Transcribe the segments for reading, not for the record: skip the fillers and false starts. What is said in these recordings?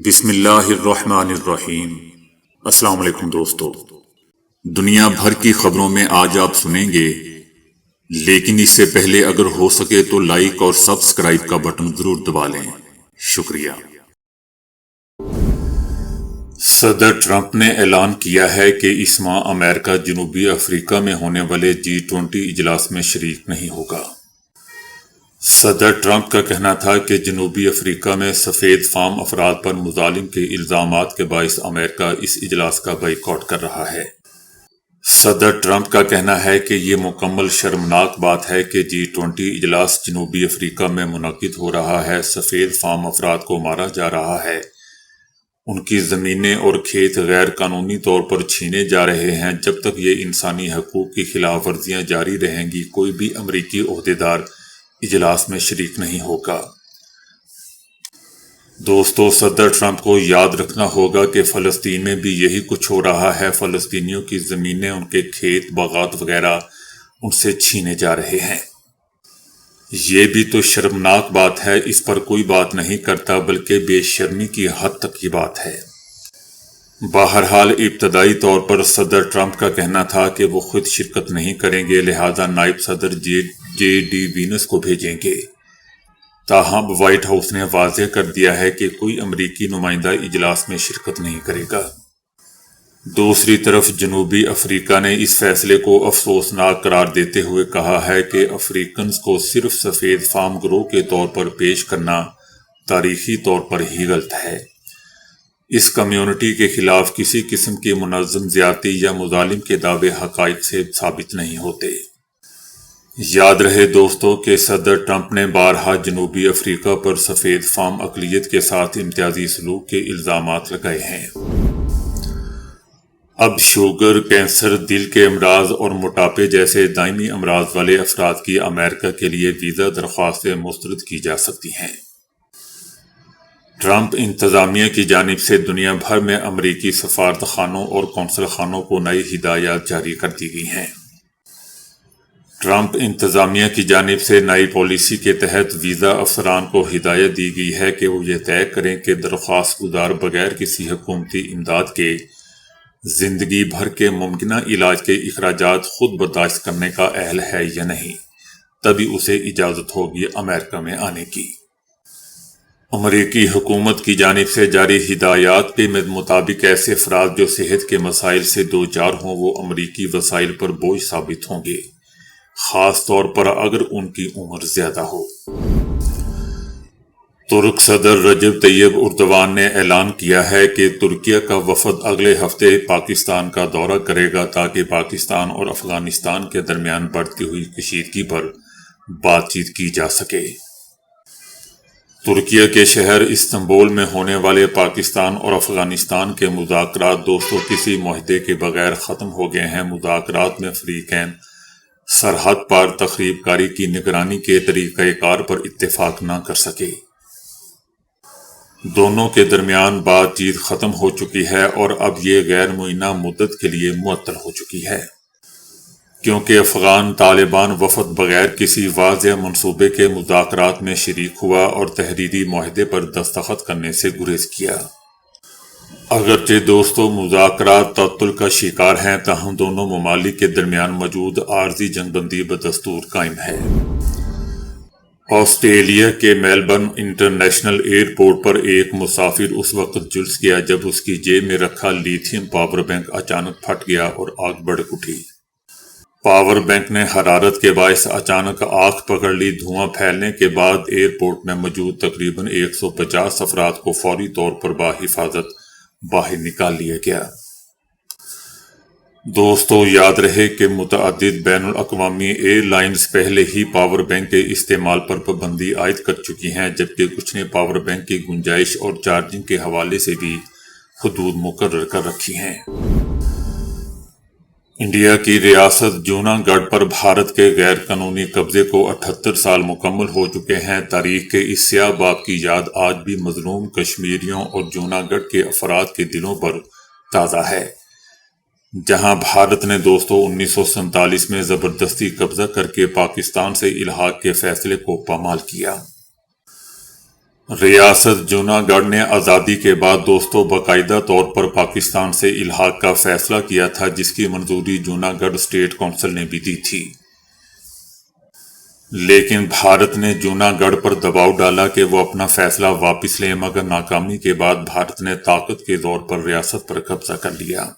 بسم اللہ الرحمن الرحیم۔ السلام علیکم دوستو، دنیا بھر کی خبروں میں آج آپ سنیں گے، لیکن اس سے پہلے اگر ہو سکے تو لائک اور سبسکرائب کا بٹن ضرور دبا لیں۔ شکریہ۔ صدر ٹرمپ نے اعلان کیا ہے کہ اس ماہ امریکہ جنوبی افریقہ میں ہونے والے G20 اجلاس میں شریک نہیں ہوگا۔ صدر ٹرمپ کا کہنا تھا کہ جنوبی افریقہ میں سفید فام افراد پر مظالم کے الزامات کے باعث امریکہ اس اجلاس کا بائیکاٹ کر رہا ہے۔ صدر ٹرمپ کا کہنا ہے کہ یہ مکمل شرمناک بات ہے کہ G20 اجلاس جنوبی افریقہ میں منعقد ہو رہا ہے، سفید فام افراد کو مارا جا رہا ہے، ان کی زمینیں اور کھیت غیر قانونی طور پر چھینے جا رہے ہیں۔ جب تک یہ انسانی حقوق کی خلاف ورزیاں جاری رہیں گی، کوئی بھی امریکی عہدیدار اجلاس میں شریک نہیں ہوگا۔ دوستو، صدر ٹرمپ کو یاد رکھنا ہوگا کہ فلسطین میں بھی یہی کچھ ہو رہا ہے۔ فلسطینیوں کی زمینیں، ان کے کھیت باغات وغیرہ ان سے چھینے جا رہے ہیں۔ یہ بھی تو شرمناک بات ہے، اس پر کوئی بات نہیں کرتا، بلکہ بے شرمی کی حد تک کی بات ہے۔ بہرحال ابتدائی طور پر صدر ٹرمپ کا کہنا تھا کہ وہ خود شرکت نہیں کریں گے، لہذا نائب صدر جے ڈی وینس کو بھیجیں گے۔ تاہم وائٹ ہاؤس نے واضح کر دیا ہے کہ کوئی امریکی نمائندہ اجلاس میں شرکت نہیں کرے گا۔ دوسری طرف جنوبی افریقہ نے اس فیصلے کو افسوسناک قرار دیتے ہوئے کہا ہے کہ افریقنز کو صرف سفید فام گروہ کے طور پر پیش کرنا تاریخی طور پر ہی غلط ہے۔ اس کمیونٹی کے خلاف کسی قسم کی منظم زیادتی یا مظالم کے دعوے حقائق سے ثابت نہیں ہوتے۔ یاد رہے دوستو کہ صدر ٹرمپ نے بارہا جنوبی افریقہ پر سفید فام اقلیت کے ساتھ امتیازی سلوک کے الزامات لگائے ہیں۔ اب شوگر، کینسر، دل کے امراض اور موٹاپے جیسے دائمی امراض والے افراد کی امریکہ کے لیے ویزا درخواستیں مسترد کی جا سکتی ہیں۔ ٹرمپ انتظامیہ کی جانب سے دنیا بھر میں امریکی سفارتخانوں اور قونصل خانوں کو نئی ہدایات جاری کر دی گئی ہیں۔ ٹرمپ انتظامیہ کی جانب سے نئی پالیسی کے تحت ویزا افسران کو ہدایت دی گئی ہے کہ وہ یہ طے کریں کہ درخواست گزار بغیر کسی حکومتی امداد کے زندگی بھر کے ممکنہ علاج کے اخراجات خود برداشت کرنے کا اہل ہے یا نہیں، تبھی اسے اجازت ہوگی امریکہ میں آنے کی۔ امریکی حکومت کی جانب سے جاری ہدایات کے مطابق ایسے افراد جو صحت کے مسائل سے دوچار ہوں وہ امریکی وسائل پر بوجھ ثابت ہوں گے، خاص طور پر اگر ان کی عمر زیادہ ہو۔ ترک صدر رجب طیب اردوان نے اعلان کیا ہے کہ ترکیہ کا وفد اگلے ہفتے پاکستان کا دورہ کرے گا تاکہ پاکستان اور افغانستان کے درمیان بڑھتی ہوئی کشیدگی پر بات چیت کی جا سکے۔ ترکیہ کے شہر استنبول میں ہونے والے پاکستان اور افغانستان کے مذاکرات دوستوں کسی معاہدے کے بغیر ختم ہو گئے ہیں۔ مذاکرات میں فریقین سرحد پار تخریب کاری کی نگرانی کے طریقہ کار پر اتفاق نہ کر سکے۔ دونوں کے درمیان بات چیت ختم ہو چکی ہے اور اب یہ غیر معینہ مدت کے لیے معطل ہو چکی ہے، کیونکہ افغان طالبان وفد بغیر کسی واضح منصوبے کے مذاکرات میں شریک ہوا اور تحریری معاہدے پر دستخط کرنے سے گریز کیا۔ اگرچہ دوستو مذاکرات تعطل کا شکار ہیں، تاہم دونوں ممالک کے درمیان موجود عارضی جنگ بندی بدستور قائم ہے۔ آسٹریلیا کے میلبرن انٹرنیشنل ایئرپورٹ پر ایک مسافر اس وقت جلس گیا جب اس کی جیب میں رکھا لیتھیم پاور بینک اچانک پھٹ گیا اور آگ بھڑک اٹھی۔ پاور بینک نے حرارت کے باعث اچانک آگ پکڑ لی۔ دھواں پھیلنے کے بعد ایئرپورٹ میں موجود تقریباً 150 افراد کو فوری طور پر بحفاظت باہر نکال لیا گیا۔ دوستو یاد رہے کہ متعدد بین الاقوامی ایئر لائنز پہلے ہی پاور بینک کے استعمال پر پابندی عائد کر چکی ہیں، جبکہ کچھ نے پاور بینک کی گنجائش اور چارجنگ کے حوالے سے بھی حدود مقرر کر رکھی ہیں۔ انڈیا کی ریاست جوناگڑھ پر بھارت کے غیر قانونی قبضے کو 78 سال مکمل ہو چکے ہیں۔ تاریخ کے اس سیاہ باب کی یاد آج بھی مظلوم کشمیریوں اور جوناگڑھ کے افراد کے دلوں پر تازہ ہے، جہاں بھارت نے دوستو 1947 میں زبردستی قبضہ کر کے پاکستان سے الحاق کے فیصلے کو پامال کیا۔ ریاست جوناگڑھ نے آزادی کے بعد دوستوں باقاعدہ طور پر پاکستان سے الحاق کا فیصلہ کیا تھا، جس کی منظوری جوناگڑھ اسٹیٹ کونسل نے بھی دی تھی، لیکن بھارت نے جوناگڑھ پر دباؤ ڈالا کہ وہ اپنا فیصلہ واپس لیں، مگر ناکامی کے بعد بھارت نے طاقت کے زور پر ریاست پر قبضہ کر لیا۔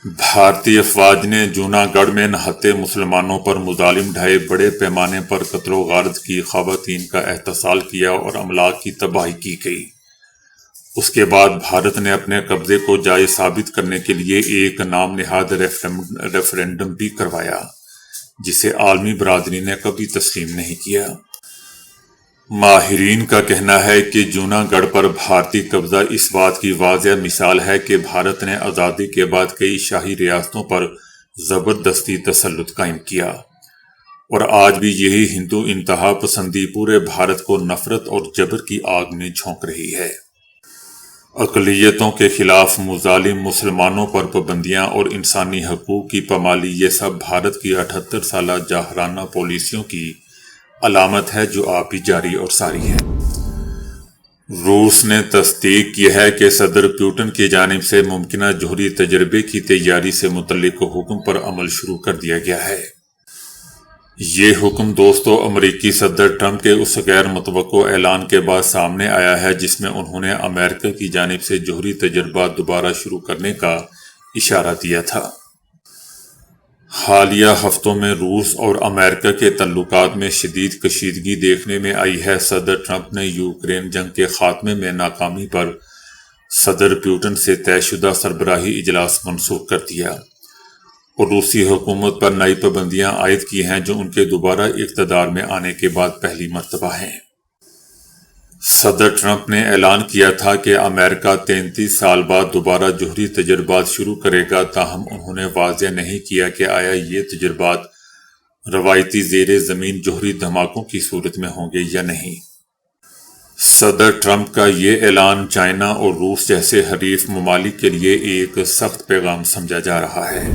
بھارتی افواج نے جوناگڑھ میں نہتے مسلمانوں پر مظالم ڈھائے، بڑے پیمانے پر قتل و غارت کی، خواتین کا احتسال کیا اور املاک کی تباہی کی گئی۔ اس کے بعد بھارت نے اپنے قبضے کو جائز ثابت کرنے کے لیے ایک نام نہاد ریفرنڈم بھی کروایا، جسے عالمی برادری نے کبھی تسلیم نہیں کیا۔ ماہرین کا کہنا ہے کہ جوناگڑھ پر بھارتی قبضہ اس بات کی واضح مثال ہے کہ بھارت نے آزادی کے بعد کئی شاہی ریاستوں پر زبردستی تسلط قائم کیا، اور آج بھی یہی ہندو انتہا پسندی پورے بھارت کو نفرت اور جبر کی آگ میں جھونک رہی ہے۔ اقلیتوں کے خلاف مظالم، مسلمانوں پر پابندیاں اور انسانی حقوق کی پامالی، یہ سب بھارت کی 78 سالہ جاہرانہ پالیسیوں کی علامت ہے جو آپ بھی جاری اور ساری ہے۔ روس نے تصدیق کی ہے کہ صدر پوٹن کی جانب سے ممکنہ جوہری تجربے کی تیاری سے متعلق حکم پر عمل شروع کر دیا گیا ہے۔ یہ حکم دوستو امریکی صدر ٹرمپ کے اس غیر متوقع اعلان کے بعد سامنے آیا ہے، جس میں انہوں نے امریکہ کی جانب سے جوہری تجربات دوبارہ شروع کرنے کا اشارہ دیا تھا۔ حالیہ ہفتوں میں روس اور امریکہ کے تعلقات میں شدید کشیدگی دیکھنے میں آئی ہے۔ صدر ٹرمپ نے یوکرین جنگ کے خاتمے میں ناکامی پر صدر پوٹن سے طے شدہ سربراہی اجلاس منسوخ کر دیا اور روسی حکومت پر نئی پابندیاں عائد کی ہیں، جو ان کے دوبارہ اقتدار میں آنے کے بعد پہلی مرتبہ ہیں۔ صدر ٹرمپ نے اعلان کیا تھا کہ امریکہ 33 سال بعد دوبارہ جوہری تجربات شروع کرے گا، تاہم انہوں نے واضح نہیں کیا کہ آیا یہ تجربات روایتی زیر زمین جوہری دھماکوں کی صورت میں ہوں گے یا نہیں۔ صدر ٹرمپ کا یہ اعلان چائنا اور روس جیسے حریف ممالک کے لیے ایک سخت پیغام سمجھا جا رہا ہے۔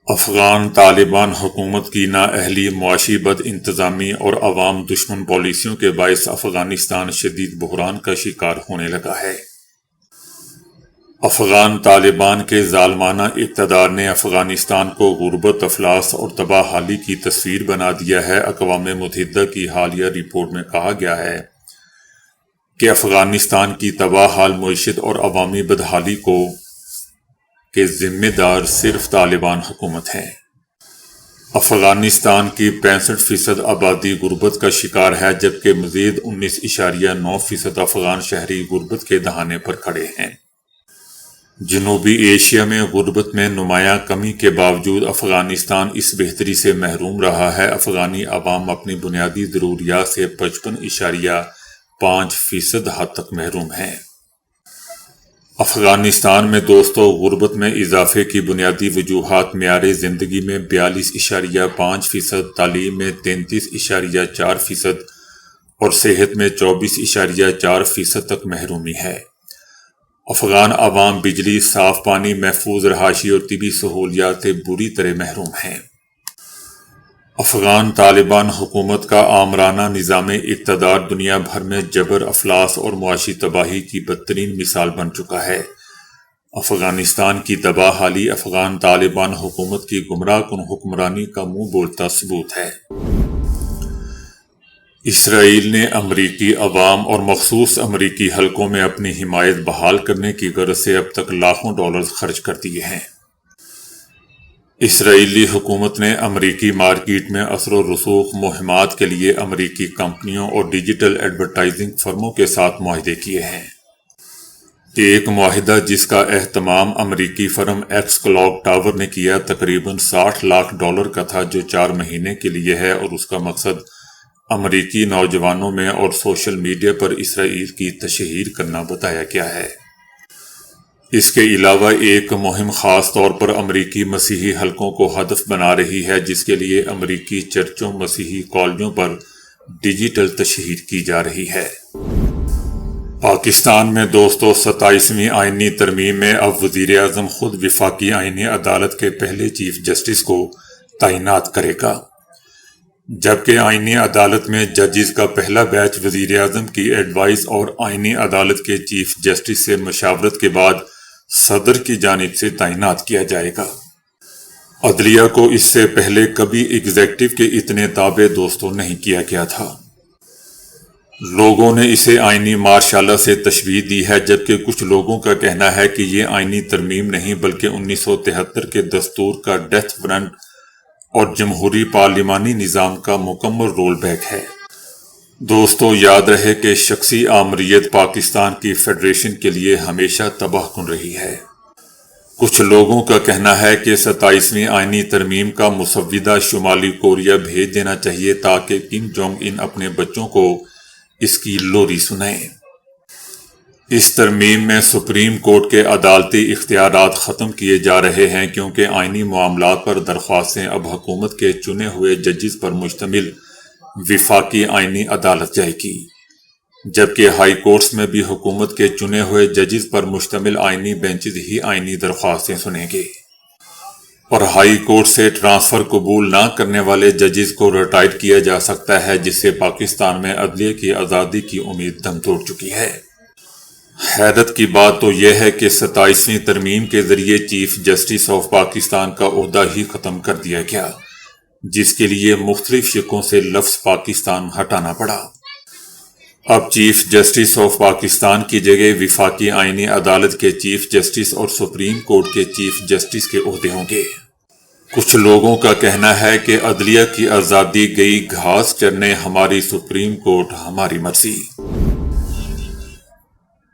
افغان طالبان حکومت کی نااہلی، معاشی بد انتظامی اور عوام دشمن پالیسیوں کے باعث افغانستان شدید بحران کا شکار ہونے لگا ہے۔ افغان طالبان کے ظالمانہ اقتدار نے افغانستان کو غربت، افلاس اور تباہ حالی کی تصویر بنا دیا ہے۔ اقوام متحدہ کی حالیہ رپورٹ میں کہا گیا ہے کہ افغانستان کی تباہ حال معیشت اور عوامی بدحالی کے ذمہ دار صرف طالبان حکومت ہے۔ افغانستان کی 65% آبادی غربت کا شکار ہے، جبکہ مزید 19.9% افغان شہری غربت کے دہانے پر کھڑے ہیں۔ جنوبی ایشیا میں غربت میں نمایاں کمی کے باوجود افغانستان اس بہتری سے محروم رہا ہے۔ افغانی عوام اپنی بنیادی ضروریات سے 55.5% حد تک محروم ہیں۔ افغانستان میں دوستو غربت میں اضافے کی بنیادی وجوہات معیار زندگی میں 42.5%، تعلیم میں 33.4% اور صحت میں 24.4% تک محرومی ہے۔ افغان عوام بجلی، صاف پانی، محفوظ رہائشی اور طبی سہولیات سے بری طرح محروم ہیں۔ افغان طالبان حکومت کا آمرانہ نظام اقتدار دنیا بھر میں جبر، افلاس اور معاشی تباہی کی بدترین مثال بن چکا ہے۔ افغانستان کی تباہ حالی افغان طالبان حکومت کی گمراہ کن حکمرانی کا منہ بولتا ثبوت ہے۔ اسرائیل نے امریکی عوام اور مخصوص امریکی حلقوں میں اپنی حمایت بحال کرنے کی غرض سے اب تک لاکھوں ڈالرز خرچ کر دیے ہیں۔ اسرائیلی حکومت نے امریکی مارکیٹ میں اثر و رسوخ مہمات کے لیے امریکی کمپنیوں اور ڈیجیٹل ایڈورٹائزنگ فرموں کے ساتھ معاہدے کیے ہیں۔ ایک معاہدہ جس کا اہتمام امریکی فرم ایکس کلاک ٹاور نے کیا تقریباً $60 لاکھ کا تھا، جو 4 مہینے کے لیے ہے، اور اس کا مقصد امریکی نوجوانوں میں اور سوشل میڈیا پر اسرائیل کی تشہیر کرنا بتایا گیا ہے۔ اس کے علاوہ ایک مہم خاص طور پر امریکی مسیحی حلقوں کو ہدف بنا رہی ہے، جس کے لیے امریکی چرچوں، مسیحی کالجوں پر ڈیجیٹل تشہیر کی جا رہی ہے۔ پاکستان میں دوستو 27ویں آئینی ترمیم میں اب وزیر اعظم خود وفاقی آئینی عدالت کے پہلے چیف جسٹس کو تعینات کرے گا۔ جبکہ آئینی عدالت میں ججز کا پہلا بیچ وزیر اعظم کی ایڈوائز اور آئینی عدالت کے چیف جسٹس سے مشاورت کے بعد صدر کی جانب سے تعینات کیا جائے گا۔ عدلیہ کو اس سے پہلے کبھی ایگزیکٹو کے اتنے تابع دوستوں نہیں کیا گیا تھا۔ لوگوں نے اسے آئینی مارشالہ سے تشبیہ دی ہے، جبکہ کچھ لوگوں کا کہنا ہے کہ یہ آئینی ترمیم نہیں بلکہ 1973 کے دستور کا ڈیتھ وارنٹ اور جمہوری پارلیمانی نظام کا مکمل رول بیک ہے۔ دوستو، یاد رہے کہ شخصی آمریت پاکستان کی فیڈریشن کے لیے ہمیشہ تباہ کن رہی ہے۔ کچھ لوگوں کا کہنا ہے کہ 27ویں آئینی ترمیم کا مسودہ شمالی کوریا بھیج دینا چاہیے تاکہ کم جونگ ان اپنے بچوں کو اس کی لوری سنائیں۔ اس ترمیم میں سپریم کورٹ کے عدالتی اختیارات ختم کیے جا رہے ہیں، کیونکہ آئینی معاملات پر درخواستیں اب حکومت کے چنے ہوئے ججز پر مشتمل وفاقی آئینی عدالت جائے گی، جبکہ ہائی کورٹس میں بھی حکومت کے چنے ہوئے ججز پر مشتمل آئینی بینچز ہی آئینی درخواستیں سنیں گے، اور ہائی کورٹ سے ٹرانسفر قبول نہ کرنے والے ججز کو ریٹائر کیا جا سکتا ہے، جس سے پاکستان میں عدلیہ کی آزادی کی امید دم توڑ چکی ہے۔ حیرت کی بات تو یہ ہے کہ 27ویں ترمیم کے ذریعے چیف جسٹس آف پاکستان کا عہدہ ہی ختم کر دیا گیا، جس کے لیے مختلف شقوں سے لفظ پاکستان ہٹانا پڑا۔ اب چیف جسٹس آف پاکستان کی جگہ وفاقی آئینی عدالت کے چیف جسٹس اور سپریم کورٹ کے چیف جسٹس کے عہدے ہوں گے۔ کچھ لوگوں کا کہنا ہے کہ عدلیہ کی آزادی گئی گھاس چرنے، ہماری سپریم کورٹ ہماری مرضی۔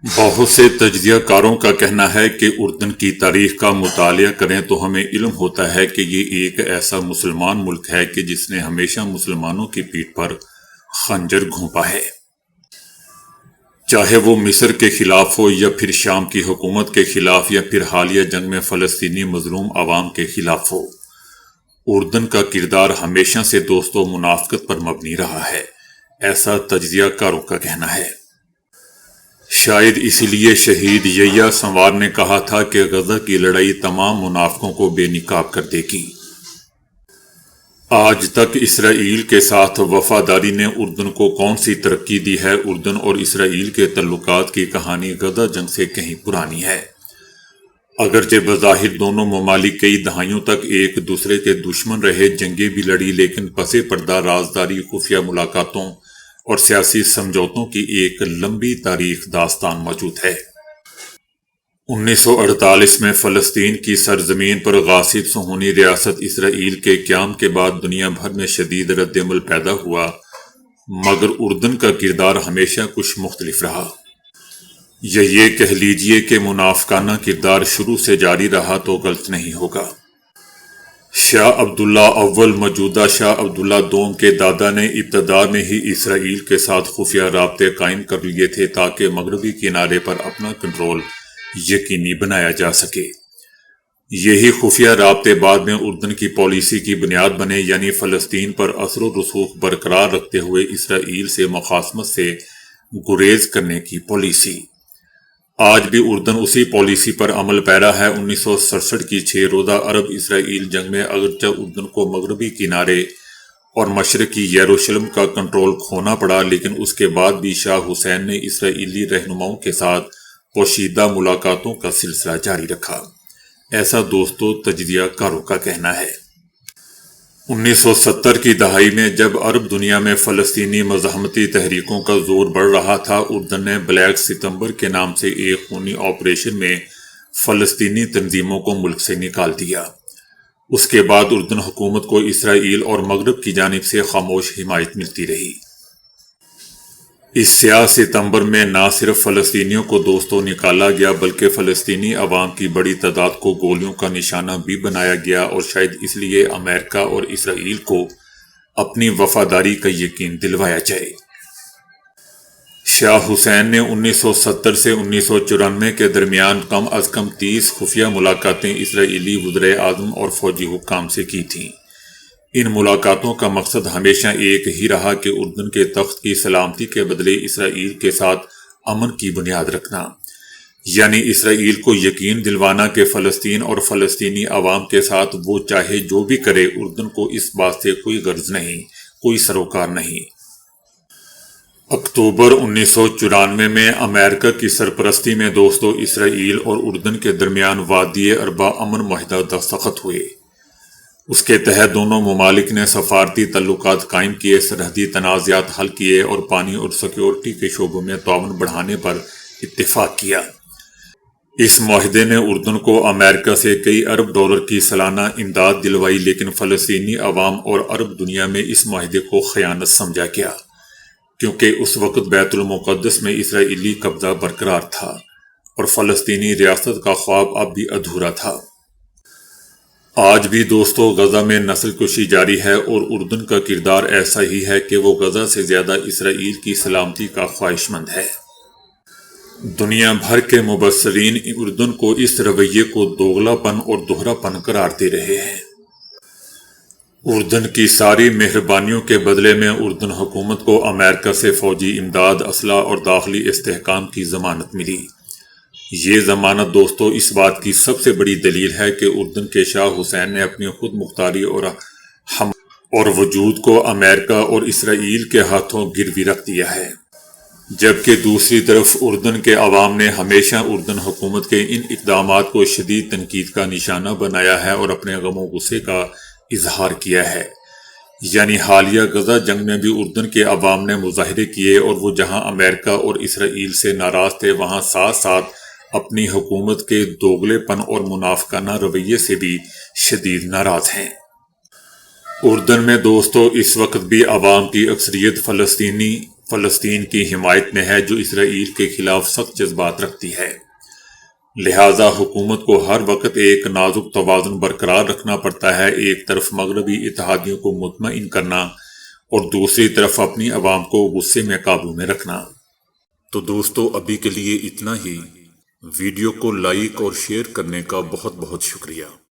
بہت سے تجزیہ کاروں کا کہنا ہے کہ اردن کی تاریخ کا مطالعہ کریں تو ہمیں علم ہوتا ہے کہ یہ ایک ایسا مسلمان ملک ہے کہ جس نے ہمیشہ مسلمانوں کی پیٹھ پر خنجر گھونپا ہے، چاہے وہ مصر کے خلاف ہو یا پھر شام کی حکومت کے خلاف یا پھر حالیہ جنگ میں فلسطینی مظلوم عوام کے خلاف ہو۔ اردن کا کردار ہمیشہ سے دوست و منافقت پر مبنی رہا ہے، ایسا تجزیہ کاروں کا کہنا ہے۔ شاید اسی لیے شہید یحییٰ سنوار نے کہا تھا کہ غزہ کی لڑائی تمام منافقوں کو بے نقاب کر دے گی۔ آج تک اسرائیل کے ساتھ وفاداری نے اردن کو کون سی ترقی دی ہے؟ اردن اور اسرائیل کے تعلقات کی کہانی غزہ جنگ سے کہیں پرانی ہے۔ اگرچہ بظاہر دونوں ممالک کئی دہائیوں تک ایک دوسرے کے دشمن رہے، جنگیں بھی لڑی، لیکن پس پردہ رازداری، خفیہ ملاقاتوں اور سیاسی سمجھوتوں کی ایک لمبی تاریخ داستان موجود ہے۔ 1948 میں فلسطین کی سرزمین پر غاصب صہیونی ریاست اسرائیل کے قیام کے بعد دنیا بھر میں شدید رد عمل پیدا ہوا، مگر اردن کا کردار ہمیشہ کچھ مختلف رہا، یا یہ کہہ لیجئے کہ منافقانہ کردار شروع سے جاری رہا تو غلط نہیں ہوگا۔ شاہ عبداللہ اول موجودہ شاہ عبداللہ دوم کے دادا نے ابتدا میں ہی اسرائیل کے ساتھ خفیہ رابطے قائم کر لیے تھے تاکہ مغربی کنارے پر اپنا کنٹرول یقینی بنایا جا سکے۔ یہی خفیہ رابطے بعد میں اردن کی پالیسی کی بنیاد بنے، یعنی فلسطین پر اثر و رسوخ برقرار رکھتے ہوئے اسرائیل سے مخاصمت سے گریز کرنے کی پالیسی۔ آج بھی اردن اسی پالیسی پر عمل پیرا ہے۔ 1967 کی 6 روزہ عرب اسرائیل جنگ میں اگرچہ اردن کو مغربی کنارے اور مشرقی یروشلم کا کنٹرول کھونا پڑا، لیکن اس کے بعد بھی شاہ حسین نے اسرائیلی رہنماؤں کے ساتھ پوشیدہ ملاقاتوں کا سلسلہ جاری رکھا، ایسا دوستو تجزیہ کاروں کا کہنا ہے۔ 1970 کی دہائی میں جب عرب دنیا میں فلسطینی مزاحمتی تحریکوں کا زور بڑھ رہا تھا، اردن نے بلیک ستمبر کے نام سے ایک خونی آپریشن میں فلسطینی تنظیموں کو ملک سے نکال دیا۔ اس کے بعد اردن حکومت کو اسرائیل اور مغرب کی جانب سے خاموش حمایت ملتی رہی۔ اس سیاہ ستمبر میں نہ صرف فلسطینیوں کو دوستوں نکالا گیا بلکہ فلسطینی عوام کی بڑی تعداد کو گولیوں کا نشانہ بھی بنایا گیا، اور شاید اس لیے امریکہ اور اسرائیل کو اپنی وفاداری کا یقین دلوایا جائے۔ شاہ حسین نے 1970 سے 1994 کے درمیان کم از کم 30 خفیہ ملاقاتیں اسرائیلی وزرائے اعظم اور فوجی حکام سے کی تھیں۔ ان ملاقاتوں کا مقصد ہمیشہ ایک ہی رہا کہ اردن کے تخت کی سلامتی کے بدلے اسرائیل کے ساتھ امن کی بنیاد رکھنا، یعنی اسرائیل کو یقین دلوانا کہ فلسطین اور فلسطینی عوام کے ساتھ وہ چاہے جو بھی کرے، اردن کو اس بات سے کوئی غرض نہیں، کوئی سروکار نہیں۔ اکتوبر 1994 میں امریکہ کی سرپرستی میں دوستو اسرائیل اور اردن کے درمیان وادی اربا امن معاہدہ دستخط ہوئے۔ اس کے تحت دونوں ممالک نے سفارتی تعلقات قائم کیے، سرحدی تنازعات حل کیے اور پانی اور سیکیورٹی کے شعبوں میں تعاون بڑھانے پر اتفاق کیا۔ اس معاہدے نے اردن کو امریکہ سے کئی ارب ڈالر کی سالانہ امداد دلوائی، لیکن فلسطینی عوام اور عرب دنیا میں اس معاہدے کو خیانت سمجھا گیا، کیونکہ اس وقت بیت المقدس میں اسرائیلی قبضہ برقرار تھا اور فلسطینی ریاست کا خواب اب بھی ادھورا تھا۔ آج بھی دوستو غزہ میں نسل کشی جاری ہے اور اردن کا کردار ایسا ہی ہے کہ وہ غزہ سے زیادہ اسرائیل کی سلامتی کا خواہش مند ہے۔ دنیا بھر کے مبصرین اردن کو اس رویے کو دوغلا پن اور دوہرا پن قرار دے رہے ہیں۔ اردن کی ساری مہربانیوں کے بدلے میں اردن حکومت کو امریکہ سے فوجی امداد، اسلحہ اور داخلی استحکام کی ضمانت ملی۔ یہ ضمانت دوستو اس بات کی سب سے بڑی دلیل ہے کہ اردن کے شاہ حسین نے اپنی خود مختاری اور وجود کو امریکہ اور اسرائیل کے ہاتھوں گروی رکھ دیا ہے، جبکہ دوسری طرف اردن کے عوام نے ہمیشہ اردن حکومت کے ان اقدامات کو شدید تنقید کا نشانہ بنایا ہے اور اپنے غم و غصے کا اظہار کیا ہے۔ یعنی حالیہ غزہ جنگ میں بھی اردن کے عوام نے مظاہرے کیے اور وہ جہاں امریکہ اور اسرائیل سے ناراض تھے، وہاں ساتھ ساتھ اپنی حکومت کے دوغلے پن اور منافقانہ رویے سے بھی شدید ناراض ہیں۔ اردن میں دوستو اس وقت بھی عوام کی اکثریت فلسطین کی حمایت میں ہے، جو اسرائیل کے خلاف سخت جذبات رکھتی ہے۔ لہٰذا حکومت کو ہر وقت ایک نازک توازن برقرار رکھنا پڑتا ہے، ایک طرف مغربی اتحادیوں کو مطمئن کرنا اور دوسری طرف اپنی عوام کو غصے میں قابو میں رکھنا۔ تو دوستو ابھی کے لیے اتنا ہی۔ ویڈیو کو لائک اور شیئر کرنے کا بہت بہت شکریہ۔